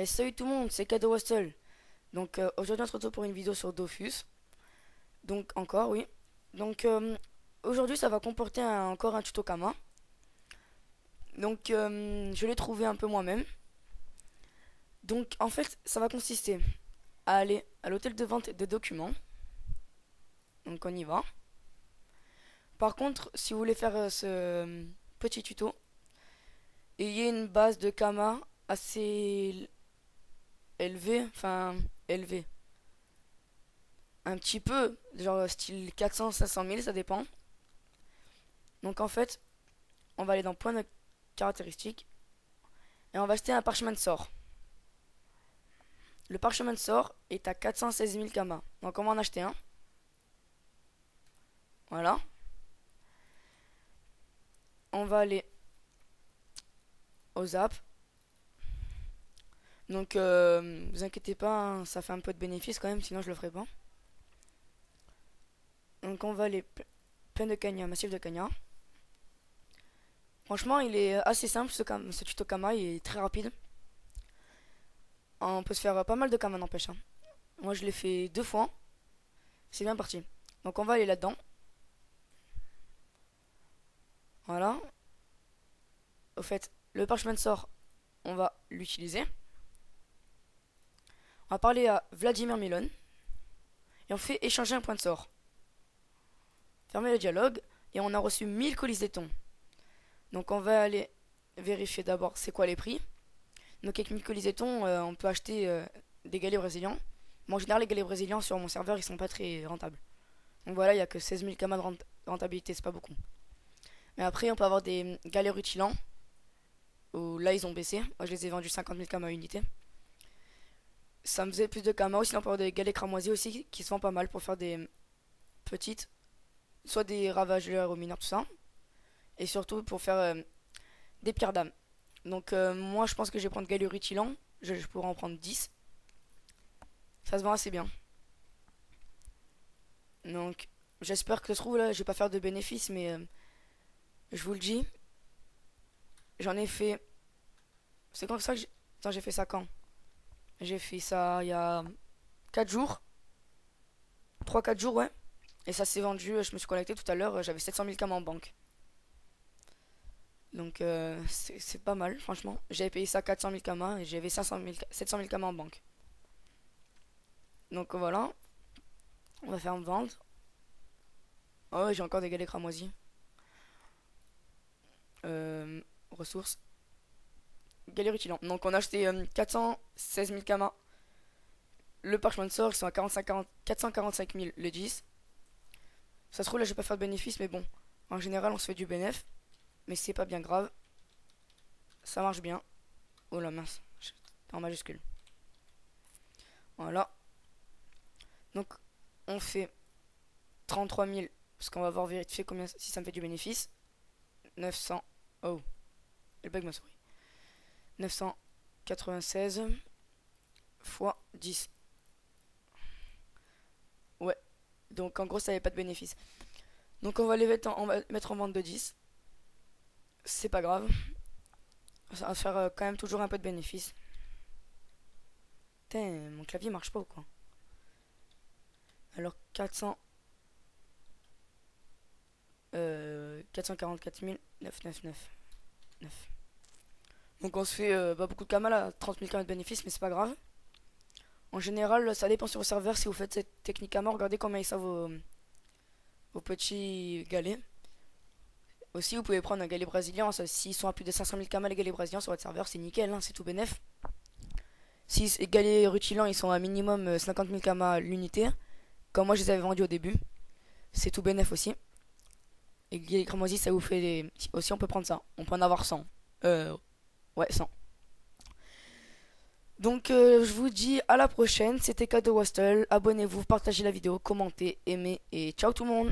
Salut tout le monde, c'est Cadeau Hostel. Donc aujourd'hui on se retrouve pour une vidéo sur Dofus. Donc encore oui. Donc aujourd'hui ça va comporter encore un tuto Kama. Donc je l'ai trouvé un peu moi-même. Donc en fait ça va consister à aller à l'hôtel de vente de documents. Donc on y va. Par contre si vous voulez faire ce petit tuto, ayez une base de Kama assez élevée. Enfin élevée. Un petit peu, genre style 400-500 000, ça dépend. Donc en fait, on va aller dans point de caractéristiques et on va acheter un parchemin de sort. Le parchemin de sort est à 416 000 kamas. Donc on va en acheter un. Voilà. On va aller au zap. Donc vous inquiétez pas, hein, ça fait un peu de bénéfice quand même, sinon je le ferai pas. Donc on va aller plein de cagnards, massif de cagnards. Franchement, il est assez simple ce tuto Kama, il est très rapide. On peut se faire pas mal de Kama n'empêche, hein. Moi je l'ai fait 2 fois. C'est bien parti. Donc on va aller là-dedans. Voilà. Au fait, le parchemin de sort, on va l'utiliser. On va parler à Vladimir Milon. Et on fait échanger un point de sort. Fermer le dialogue. Et on a reçu 1000 colis d'éton. Donc on va aller vérifier d'abord c'est quoi les prix. Donc avec 1000 colis d'éton, on peut acheter des galets brésiliens. Mais en général, les galets brésiliens sur mon serveur, ils sont pas très rentables. Donc voilà, il n'y a que 16 000 kamas de rentabilité, c'est pas beaucoup. Mais après, on peut avoir des galets rutilants. Où là, ils ont baissé. Moi, je les ai vendus 50 000 kamas à unité. Ça me faisait plus de kamas. Sinon, on peut avoir des galets cramoisis aussi qui se vendent pas mal pour faire des petites. Soit des ravageurs aux mineurs, tout ça. Et surtout pour faire des pierres d'âme. Donc, moi, je pense que je vais prendre galets rutilants. Je pourrais en prendre 10. Ça se vend assez bien. Donc, j'espère que ça se trouve là, je vais pas faire de bénéfices, mais je vous le dis. J'en ai fait. C'est quand ça que j'ai. Attends, j'ai fait ça quand? J'ai fait ça il y a 4 jours. 3-4 jours, ouais. Et ça s'est vendu, je me suis connecté tout à l'heure, j'avais 700 000 kamas en banque. Donc c'est pas mal, franchement. J'avais payé ça 400 000 kamas et j'avais 700 000 kamas en banque. Donc voilà, on va faire une vente. Oh, ouais, j'ai encore des galets cramoisis. Ressources. Galets rutilants. Donc on a acheté 416 000 kamas. Le parchemin de sort, ils sont à 445 000 le 10. Ça se trouve là, je vais pas faire de bénéfice, mais bon. En général, on se fait du bénéf. Mais c'est pas bien grave. Ça marche bien. Oh la mince. En majuscule. Voilà. Donc, on fait 33 000. Parce qu'on va voir vérifier combien si ça me fait du bénéfice. 900. Oh. Elle bug ma souris. 996 fois 10. Ouais. Donc en gros, ça n'avait pas de bénéfice. Donc on va mettre en vente de 10. C'est pas grave. Ça va faire quand même toujours un peu de bénéfice. Putain, mon clavier marche pas ou quoi? Alors 444 999. Donc on se fait pas beaucoup de kamas là, 30 000 kamas de bénéfices, mais c'est pas grave. En général, ça dépend sur vos serveurs si vous faites cette technique kama. Regardez combien ils savent vos petits galets. Aussi, vous pouvez prendre un galet brésilien. S'ils sont à plus de 500 000 kamas les galets brésiliens sur votre serveur, c'est nickel, hein, c'est tout bénef. Si les galets rutilants ils sont à minimum 50 000 kamas l'unité, comme moi je les avais vendus au début, c'est tout bénef aussi. Et les cramoisis ça vous fait des. Aussi on peut prendre ça, on peut en avoir 100. Ouais, 100. Donc je vous dis à la prochaine, c'était Cadeau Hostel. Abonnez-vous, partagez la vidéo, commentez, aimez et ciao tout le monde.